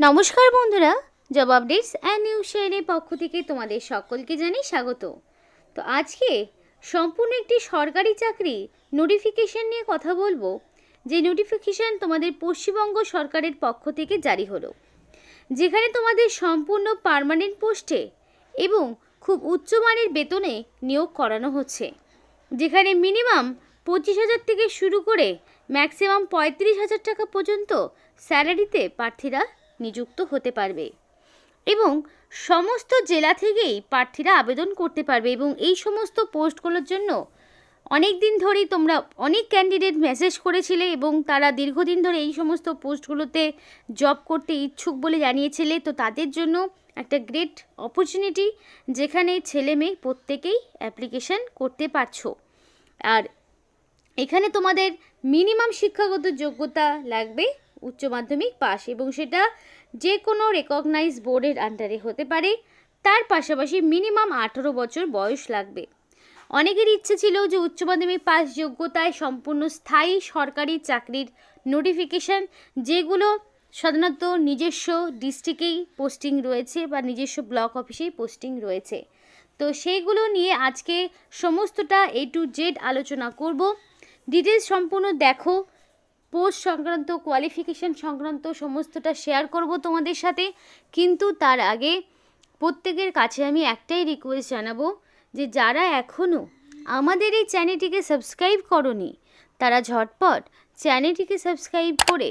নমস্কার বন্ধুরা, job updates and news চ্যানেলের পক্ষ থেকে তোমাদের সকলকে জানাই স্বাগত। তো আজকে সম্পূর্ণ একটি সরকারি চাকরি নোটিফিকেশন নিয়ে কথা বলবো, যে নোটিফিকেশন তোমাদের পশ্চিমবঙ্গ সরকারের পক্ষ থেকে জারি হলো, যেখানে তোমাদের সম্পূর্ণ পার্মানেন্ট পোস্টে এবং খুব উচ্চমানের বেতনে নিয়োগ করানো হচ্ছে, যেখানে মিনিমাম 25,000 থেকে শুরু করে ম্যাক্সিমাম 35,000 টাকা পর্যন্ত স্যালারিতে প্রার্থীরা নিযুক্ত হতে পারবে এবং সমস্ত জেলা থেকেই প্রার্থীরা আবেদন করতে পারবে। এবং এই সমস্ত পোস্টগুলোর জন্য অনেক দিন ধরেই তোমরা অনেক ক্যান্ডিডেট মেসেজ করেছিলে এবং তারা দীর্ঘদিন ধরে এই সমস্ত পোস্টগুলোতে জব করতে ইচ্ছুক বলে জানিয়েছিলে। তো তাদের জন্য একটা গ্রেট অপরচুনিটি, যেখানে ছেলে মেয়ে প্রত্যেকেই অ্যাপ্লিকেশন করতে পারছো। আর এখানে তোমাদের মিনিমাম শিক্ষাগত যোগ্যতা লাগবে উচ্চ মাধ্যমিক পাস, এবং সেটা যে কোনো রেকগনাইজ বোর্ডের আন্ডারে হতে পারে। তার পাশাপাশি মিনিমাম 18 বছর বয়স লাগবে। অনেকের ইচ্ছে ছিল যে উচ্চ মাধ্যমিক পাস যোগ্যতায় সম্পূর্ণ স্থায়ী সরকারি চাকরির নোটিফিকেশান, যেগুলো সাধারণত নিজস্ব ডিস্ট্রিক্টেই পোস্টিং রয়েছে বা নিজস্ব ব্লক অফিসেই পোস্টিং রয়েছে। তো সেইগুলো নিয়ে আজকে সমস্তটা A to Z আলোচনা করব। ডিটেলস সম্পূর্ণ দেখো, পোস্ট সংক্রান্ত কোয়ালিফিকেশান সংক্রান্ত সমস্তটা শেয়ার করব তোমাদের সাথে। কিন্তু তার আগে প্রত্যেকের কাছে আমি একটাই রিকোয়েস্ট জানাবো, যে যারা এখনও আমাদের এই চ্যানেলটিকে সাবস্ক্রাইব করোনি, তারা ঝটপট চ্যানেলটিকে সাবস্ক্রাইব করে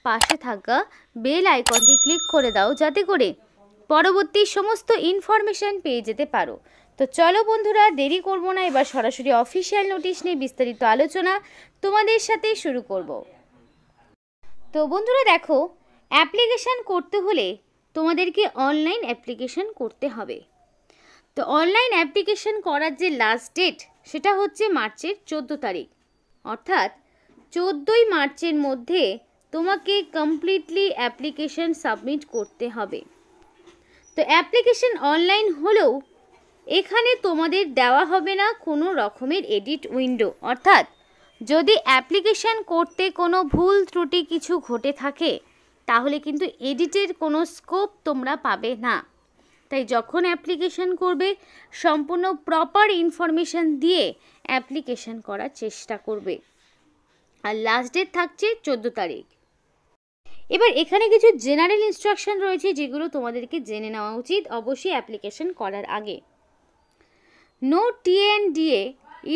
পাশে থাকা বেল আইকনটি ক্লিক করে দাও, যাতে করে পরবর্তী সমস্ত ইনফরমেশান পেয়ে যেতে পারো। তো চলো বন্ধুরা, দেরি করব না, এবার সরাসরি অফিসিয়াল নোটিশ নিয়ে বিস্তারিত আলোচনা তোমাদের সাথে শুরু করব। তো বন্ধুরা দেখো, অ্যাপ্লিকেশান করতে হলে তোমাদেরকে অনলাইন অ্যাপ্লিকেশান করতে হবে। তো অনলাইন অ্যাপ্লিকেশান করার যে লাস্ট ডেট, সেটা হচ্ছে মার্চের 14 তারিখ, অর্থাৎ 14ই মার্চের মধ্যে তোমাকে কমপ্লিটলি অ্যাপ্লিকেশান সাবমিট করতে হবে। তো অ্যাপ্লিকেশান অনলাইন হলেও এখানে তোমাদের দেওয়া হবে না কোনো রকমের এডিট উইন্ডো, অর্থাৎ যদি অ্যাপ্লিকেশান করতে কোনো ভুল ত্রুটি কিছু ঘটে থাকে, তাহলে কিন্তু এডিটের কোনো স্কোপ তোমরা পাবে না। তাই যখন অ্যাপ্লিকেশান করবে, সম্পূর্ণ প্রপার ইনফরমেশান দিয়ে অ্যাপ্লিকেশান করার চেষ্টা করবে। আর লাস্ট ডেট থাকছে 14 তারিখ। এবার এখানে কিছু জেনারেল ইনস্ট্রাকশন রয়েছে, যেগুলো তোমাদেরকে জেনে নেওয়া উচিত অবশ্যই অ্যাপ্লিকেশান করার আগে। No TNDA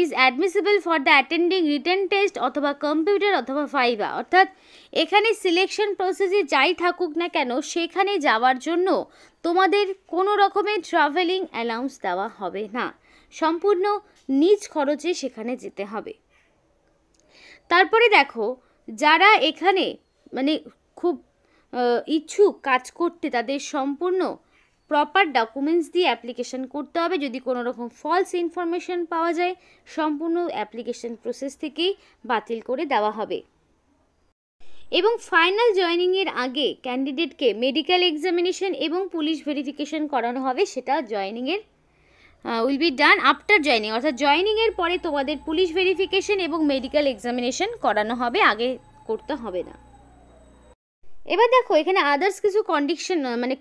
is admissible for the attending written test অথবা কম্পিউটার অথবা ভাইভা, অর্থাৎ এখানে সিলেকশন প্রসেসে যাই থাকুক না কেন, সেখানে যাওয়ার জন্য তোমাদের কোনো রকমের ট্রাভেলিং অ্যালাউন্স দেওয়া হবে না, সম্পূর্ণ নিজ খরচে সেখানে যেতে হবে। তারপরে দেখো, যারা এখানে মানে খুব ইচ্ছুক কাজ করতে, তাদের সম্পূর্ণ প্রপার ডকুমেন্টস দিয়ে অ্যাপ্লিকেশান করতে হবে। যদি কোনো রকম ফলস ইনফরমেশান পাওয়া যায়, সম্পূর্ণ অ্যাপ্লিকেশান প্রসেস থেকেই বাতিল করে দেওয়া হবে। এবং ফাইনাল জয়েনিংয়ের আগে ক্যান্ডিডেটকে মেডিকেল এক্সামিনেশন এবং পুলিশ ভেরিফিকেশান করানো হবে, সেটা জয়েনিংয়ের will be done after joining, অর্থাৎ জয়েনিংয়ের পরে তোমাদের পুলিশ ভেরিফিকেশান এবং মেডিকেল এক্সামিনেশন করানো হবে, আগে করতে হবে না। এবার দেখো, এখানে আদার্স কিছু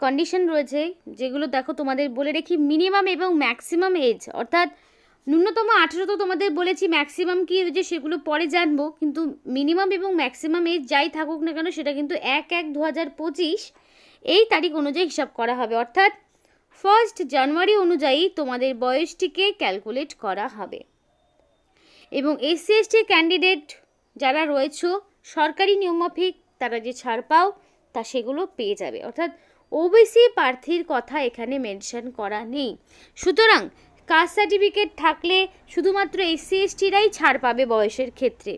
কন্ডিশন রয়েছে, যেগুলো দেখো তোমাদের বলে রেখি। মিনিমাম এবং ম্যাক্সিমাম এজ, অর্থাৎ ন্যূনতম 18 তো তোমাদের বলেছি, ম্যাক্সিমাম কি যে সেগুলো পরে জানবো, কিন্তু মিনিমাম এবং ম্যাক্সিমাম এজ যাই থাকুক না কেন, সেটা কিন্তু 1/1/2025 এই তারিখ অনুযায়ী হিসাব করা হবে, অর্থাৎ 1 জানুয়ারি অনুযায়ী তোমাদের বয়সটিকে ক্যালকুলেট করা হবে। এবং SC/ST ক্যান্ডিডেট যারা রয়েছে, সরকারি নিয়মমাফিক তারা যে ছাড় পাও তা সেগুলো পেয়ে যাবে, অর্থাৎ OBC প্রার্থীর কথা এখানে মেনশন করা নেই। সুতরাং কাস্ট সার্টিফিকেট থাকলে শুধুমাত্র SC/STরাই ছাড় পাবে বয়সের ক্ষেত্রে।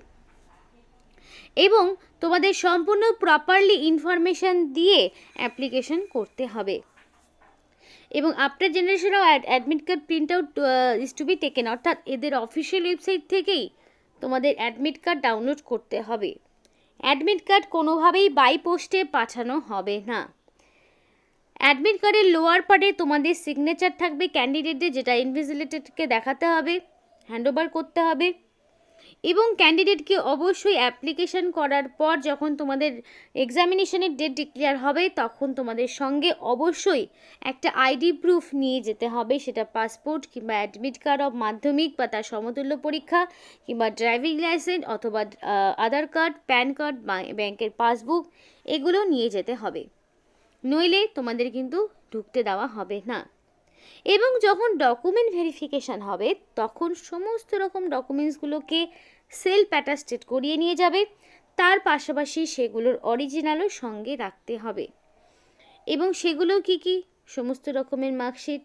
এবং তোমাদের সম্পূর্ণ প্রপারলি ইনফরমেশান দিয়ে অ্যাপ্লিকেশন করতে হবে। এবং after generation of admit card print out is to be taken, অর্থাৎ এদের অফিসিয়াল ওয়েবসাইট থেকেই তোমাদের অ্যাডমিট কার্ড ডাউনলোড করতে হবে। অ্যাডমিট কার্ড কোনোভাবেই বাই পোস্টে পাঠানো হবে না। অ্যাডমিট কার্ডের লোয়ার পার্টে তোমাদের সিগনেচার থাকবে ক্যান্ডিডেটদের, যেটা ইনভিজিলেটরকে দেখাতে হবে, হ্যান্ডওভার করতে হবে। এবং ক্যান্ডিডেটকে অবশ্যই অ্যাপ্লিকেশন করার পর যখন তোমাদের এক্সামিনেশনের ডেট ডিক্লেয়ার হবে তখন তোমাদের সঙ্গে অবশ্যই একটা আইডি প্রুফ নিয়ে যেতে হবে, সেটা পাসপোর্ট কিংবা অ্যাডমিট কার্ড অফ মাধ্যমিক বা তার সমতুল্য পরীক্ষা কিংবা ড্রাইভিং লাইসেন্স অথবা আধার কার্ড, প্যান কার্ড, ব্যাংকের পাসবুক, এগুলো নিয়ে যেতে হবে, নইলে তোমাদের কিন্তু ঢুকতে দেওয়া হবে না। এবং যখন ডকুমেন্ট ভেরিফিকেশান হবে তখন সমস্ত রকম ডকুমেন্টসগুলোকে সেলফ অ্যাটাস্টেড করিয়ে নিয়ে যাবে, তার পাশাপাশি সেগুলোর অরিজিনালও সঙ্গে রাখতে হবে। এবং সেগুলো কি কি? সমস্ত রকমের marksheet,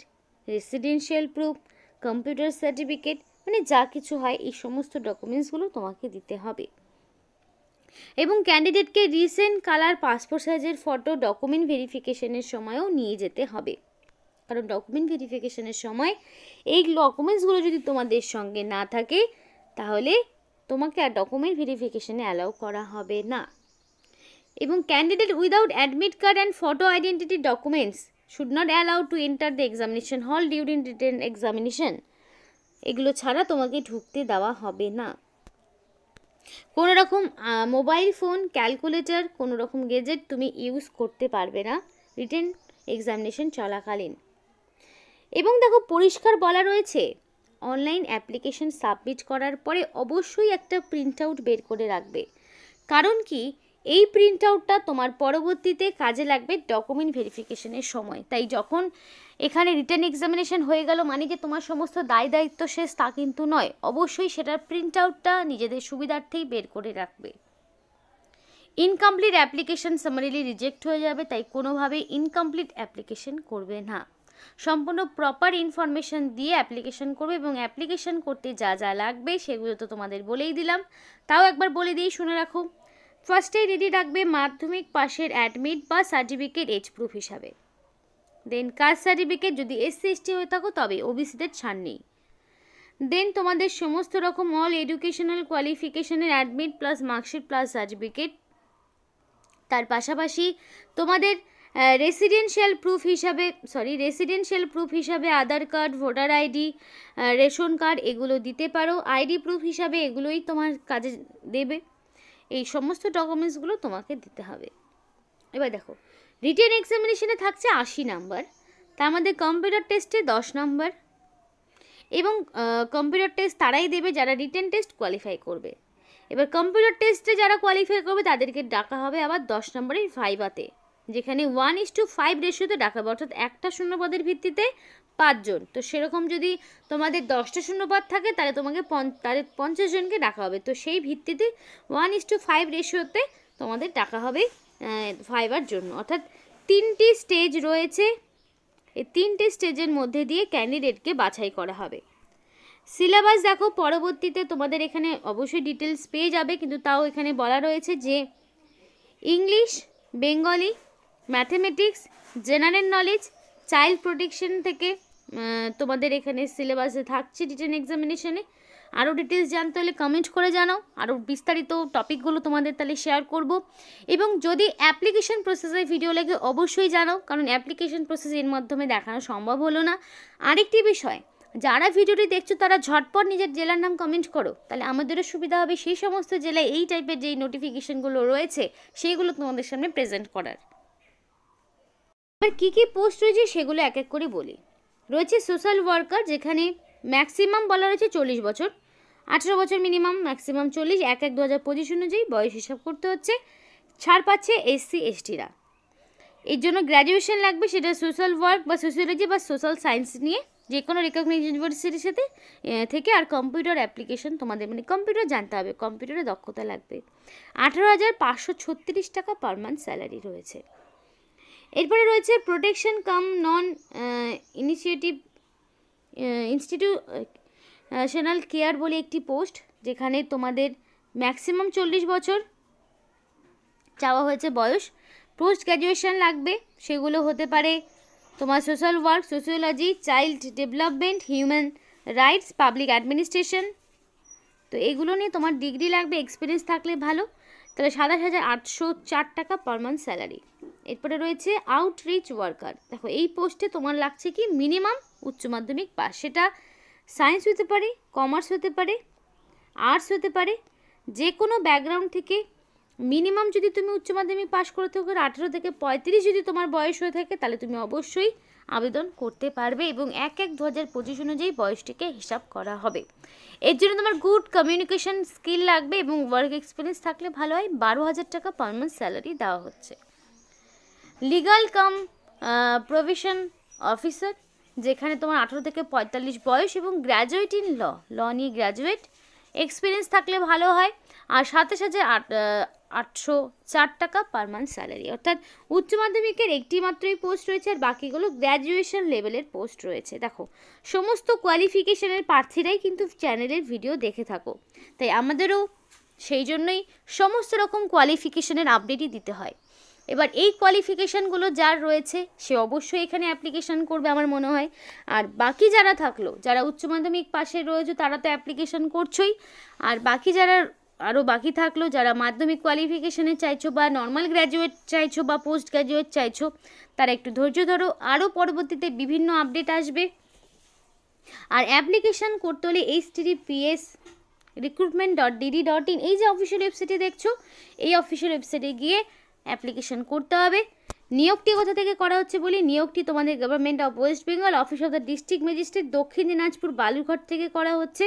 residential proof, computer certificate, মানে যা কিছু হয় এই সমস্ত ডকুমেন্টসগুলো তোমাকে দিতে হবে। এবং ক্যান্ডিডেটকে রিসেন্ট কালার পাসপোর্ট সাইজের ফটো ডকুমেন্ট ভেরিফিকেশনের সময়ও নিয়ে যেতে হবে, কারণ ডকুমেন্ট ভেরিফিকেশনের সময় এই ডকুমেন্টসগুলো যদি তোমাদের সঙ্গে না থাকে তাহলে তোমাকে আর ডকুমেন্ট ভেরিফিকেশনে অ্যালাউ করা হবে না। এবং candidate without admit card and photo identity documents should not allow to enter the examination হল ডিউরিং রিটেন এক্সামিনেশন। এগুলো ছাড়া তোমাকে ঢুকতে দেওয়া হবে না। কোনো রকম মোবাইল ফোন, ক্যালকুলেটর, কোনো রকম গেজেট তুমি ইউজ করতে পারবে না রিটেন এক্সামিনেশন চলাকালীন। এবং দেখো পরিষ্কার বলা রয়েছে অনলাইন অ্যাপ্লিকেশন সাবমিট করার পরে অবশ্যই একটা প্রিন্ট আউট বের করে রাখবে, কারণ কি এই প্রিন্ট আউটটা তোমার পরবর্তীতে কাজে লাগবে ডকুমেন্ট ভেরিফিকেশনের সময়। তাই যখন এখানে রিটেন এক্সামিনেশন হয়ে গেল মানে যে তোমার সমস্ত দায় দায়িত্ব শেষ তা কিন্তু নয়, অবশ্যই সেটার প্রিন্ট আউটটা নিজেদের সুবিধার্থেই বের করে রাখবে। ইনকমপ্লিট অ্যাপ্লিকেশন সামারিলি রিজেক্ট হয়ে যাবে, তাই কোনোভাবে ইনকমপ্লিট অ্যাপ্লিকেশন করবে না, সম্পূর্ণ প্রপার ইনফরমেশন দিয়ে অ্যাপ্লিকেশন করবে। এবং অ্যাপ্লিকেশন করতে যা যা লাগবে সেগুলো তো তোমাদের বলেই দিলাম, তাও একবার বলে দিই শুনে রাখো। ফার্স্টেই রেডি রাখবে মাধ্যমিক পাশের অ্যাডমিট বা সার্টিফিকেট এজ প্রুফ হিসাবে, দেন কাস্ট সার্টিফিকেট, যদি এসসি এসটি হয়ে থাকো তবে ওবিসিদের ছাড় নেই। দেন তোমাদের সমস্ত রকম অল এডুকেশনাল কোয়ালিফিকেশনের admit plus marksheet plus certificate, তার পাশাপাশি তোমাদের রেসিডেন্সিয়াল প্রুফ হিসাবে Aadhaar card, voter ID, ration card এগুলো দিতে পারো। আইডি প্রুফ হিসাবে এগুলোই তোমার কাজে দেবে, এই সমস্ত ডকুমেন্টসগুলো তোমাকে দিতে হবে। এবার দেখো রিটেন এক্সামিনেশনে থাকছে 80 নাম্বার, তার মধ্যে কম্পিউটার টেস্টে 10 নাম্বার। এবং কম্পিউটার টেস্ট তারাই দেবে যারা রিটেন টেস্ট কোয়ালিফাই করবে। এবার কম্পিউটার টেস্টে যারা কোয়ালিফাই করবে তাদেরকে ডাকা হবে আবার 10 নম্বরের ভাইভাতে, যেখানে 1:5 রেশিওতে ডাকা হবে, অর্থাৎ একটা শূন্যপদের ভিত্তিতে 5 জন। তো সেরকম যদি তোমাদের 10টা শূন্যপদ থাকে তাহলে তোমাকে 50 জনকে ডাকা হবে, তো সেই ভিত্তিতে 1:5 রেশিওতে তোমাদের ডাকা হবে ভাইভার জন্য। অর্থাৎ 3টি স্টেজ রয়েছে, এই 3টে স্টেজের মধ্যে দিয়ে ক্যান্ডিডেটকে বাছাই করা হবে। সিলেবাস দেখো পরবর্তীতে তোমাদের এখানে অবশ্যই ডিটেলস পেয়ে যাবে, কিন্তু তাও এখানে বলা রয়েছে যে English, Bengali, mathematics, general knowledge, child protection থেকে তোমাদের এখানে সিলেবাসে থাকছে রিটেন এক্সামিনেশনে। আরও ডিটেলস জানতে হলে কমেন্ট করে জানাও, আরও বিস্তারিত টপিকগুলো তোমাদের তাহলে শেয়ার করব। এবং যদি অ্যাপ্লিকেশন প্রসেসের ভিডিও লাগে অবশ্যই জানাও, কারণ অ্যাপ্লিকেশন প্রসেস এর মাধ্যমে দেখানো সম্ভব হলো না। আরেকটি বিষয়, যারা ভিডিওটি দেখছো তারা ঝটপট নিজের জেলার নাম কমেন্ট করো, তাহলে আমাদেরও সুবিধা হবে সেই সমস্ত জেলায় এই টাইপের যেই নোটিফিকেশনগুলো রয়েছে সেইগুলো তোমাদের সামনে প্রেজেন্ট করার। এবার কী কী পোস্ট রয়েছে সেগুলো এক এক করে বলি। রয়েছে সোশ্যাল ওয়ার্কার, যেখানে ম্যাক্সিমাম বলা রয়েছে 40 বছর, 18 বছর মিনিমাম, ম্যাক্সিমাম 40, 1/1/2025 অনুযায়ী বয়স হিসাব করতে হচ্ছে। ছাড় পাচ্ছে এসসি এসটিরা। এর জন্য গ্র্যাজুয়েশন লাগবে, সেটা সোশ্যাল ওয়ার্ক বা সোশিয়োলজি বা সোশ্যাল সায়েন্স নিয়ে যে কোনো রিকগনাইজ ইউনিভার্সিটির সাথে থেকে। আর কম্পিউটার অ্যাপ্লিকেশন তোমাদের মানে কম্পিউটার জানতে হবে, কম্পিউটারে দক্ষতা লাগবে। 18,536 টাকা পার মান্থ স্যালারি রয়েছে। এরপরে রয়েছে প্রোটেকশন কাম নন ইনস্টিটিউশনাল কেয়ার বলে একটি পোস্ট, যেখানে তোমাদের ম্যাক্সিমাম 40 বছর চাওয়া হয়েছে বয়স। পোস্ট গ্র্যাজুয়েশন লাগবে, সেগুলো হতে পারে তোমার social work, sociology, child development, human rights, public administration. তো এগুলো নিয়ে তোমার ডিগ্রি লাগবে, এক্সপিরিয়েন্স থাকলে ভালো। তাহলে 27,804 টাকা পার মান্থ স্যালারি। এরপরে রয়েছে আউটরিচ ওয়ার্কার। দেখো এই পোস্টে তোমার লাগছে কি মিনিমাম উচ্চ মাধ্যমিক পাস, সেটা সায়েন্স হতে পারে, কমার্স হতে পারে, আর্টস হতে পারে, যে কোনো ব্যাকগ্রাউন্ড থেকে মিনিমাম যদি তুমি উচ্চ মাধ্যমিক পাশ করে থাকো 18 থেকে 35 যদি তোমার বয়স হয়ে থাকে তাহলে তুমি অবশ্যই আবেদন করতে পারবে এবং 1/1/2025 অনুযায়ী বয়সটিকে হিসাব করা হবে। এর জন্য তোমার গুড কমিউনিকেশন স্কিল লাগবে এবং ওয়ার্ক এক্সপিরিয়েন্স থাকলে ভালো হয়। 12,000 টাকা পার মান্থ স্যালারি দেওয়া হচ্ছে। লিগাল কাম প্রভিশন অফিসার, যেখানে তোমার 18 থেকে 45 বয়স এবং গ্র্যাজুয়েট ইন ল নিয়ে গ্র্যাজুয়েট এক্সপিরিয়েন্স থাকলে ভালো হয়। আর 27,804 টাকা পার মান্থ স্যালারি, অর্থাৎ উচ্চ মাধ্যমিকের একটি মাত্রই পোস্ট রয়েছে আর বাকিগুলো গ্র্যাজুয়েশন লেভেলের পোস্ট রয়েছে। দেখো সমস্ত কোয়ালিফিকেশনের প্রার্থীরাই কিন্তু চ্যানেলের ভিডিও দেখে থাকো, তাই আমাদেরও সেই জন্যই সমস্ত রকম কোয়ালিফিকেশনের আপডেটই দিতে হয়। এবার এই কোয়ালিফিকেশানগুলো যার রয়েছে সে অবশ্যই এখানে অ্যাপ্লিকেশান করবে আমার মনে হয়। আর বাকি যারা থাকলো, যারা উচ্চ মাধ্যমিক পাশে রয়েছে তারা তো অ্যাপ্লিকেশান করছোই, আর বাকি যারা আরও বাকি থাকলো, যারা মাধ্যমিক কোয়ালিফিকেশানে চাইছো বা নর্মাল গ্র্যাজুয়েট চাইছো বা পোস্ট গ্র্যাজুয়েট চাইছো, তারা একটু ধৈর্য ধরো, আরও পরবর্তীতে বিভিন্ন আপডেট আসবে। আর অ্যাপ্লিকেশান করতে হলে https recruitment.dd.in এই যে অফিসিয়াল ওয়েবসাইটে দেখছো, এই অফিসিয়াল ওয়েবসাইটে গিয়ে অ্যাপ্লিকেশন করতে হবে। নিয়োগটি কোথা থেকে করা হচ্ছে বলি, নিয়োগটি তোমাদের government of West Bengal office of the district magistrate দক্ষিণ দিনাজপুর বালুরঘাট থেকে করা হচ্ছে।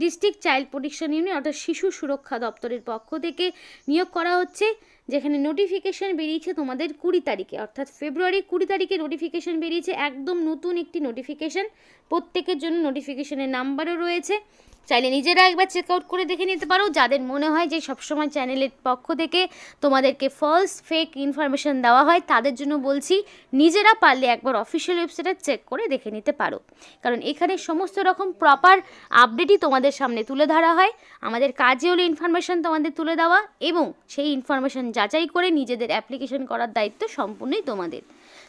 ডিস্ট্রিক্ট চাইল্ড প্রোটেকশন ইউনিট অর্থাৎ শিশু সুরক্ষা দপ্তরের পক্ষ থেকে নিয়োগ করা হচ্ছে, যেখানে নোটিফিকেশান বেরিয়েছে তোমাদের 20 তারিখে, অর্থাৎ ফেব্রুয়ারি 20 তারিখে নোটিফিকেশান বেরিয়েছে। একদম নতুন একটি নোটিফিকেশান, প্রত্যেকের জন্য নোটিফিকেশানের নাম্বারও রয়েছে, চাইলে নিজেরা একবার চেক আউট করে দেখে নিতে পারো। যাদের মনে হয় যে সবসময় চ্যানেলের পক্ষ থেকে তোমাদেরকে ফলস ফেক ইনফরমেশান দেওয়া হয়, তাদের জন্য বলছি নিজেরা পারলে একবার অফিসিয়াল ওয়েবসাইটে চেক করে দেখে নিতে পারো, কারণ এখানে সমস্ত রকম প্রপার আপডেটই তোমাদের সামনে তুলে ধরা হয়। আমাদের কাজে হলো ইনফরমেশান তোমাদের তুলে দেওয়া এবং সেই ইনফরমেশান যাচাই করে নিজেদের অ্যাপ্লিকেশন করার দায়িত্ব সম্পূর্ণই তোমাদের।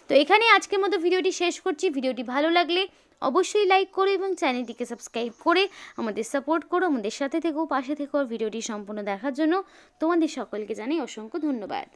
তো এখানে আজকের মতো ভিডিওটি শেষ করছি। ভিডিওটি ভালো লাগলে অবশ্যই লাইক করো এবং চ্যানেলটিকে সাবস্ক্রাইব করে আমাদের সাপোর্ট করো, আমাদের সাথে থেকো, পাশে থেকো। ভিডিওটি সম্পূর্ণ দেখার জন্য তোমাদের সকলকে জানাই অসংখ্য ধন্যবাদ।